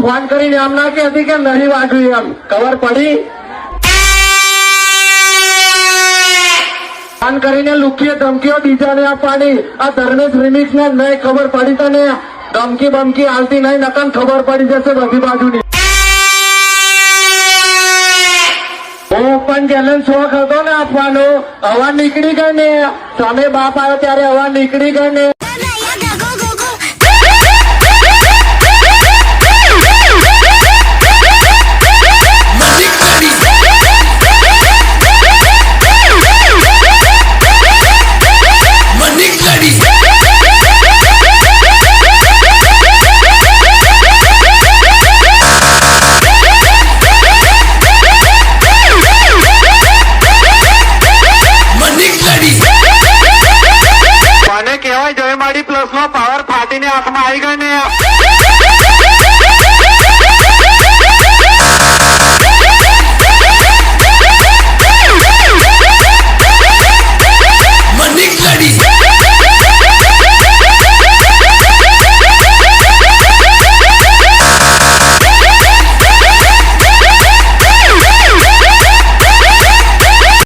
Phone કરીને એમ ના કહેતી કે નહીં વાગ્યું એમ ખબર પડી? ફોન કરીને લુકીએ ધમકીઓ બીજાને આપવાની. આ ધર્મેશ રિમિક્સ ને નહીં ખબર પડી તને? ધમકી બમકી હાલતી નહીં, નકન ખબર પડી જશે બધી બાજુની. પણ ચેલેન્જ શોખ હતો ને આપવાનો, હવા નીકળી ગઈ ને સામે બાપ આવ્યો ત્યારે હવા નીકળી ગઈ ને. મને કહેવાય જય માડી પ્લસ નો પાવર ફાટીને આંખમાં આવી ગયો ને.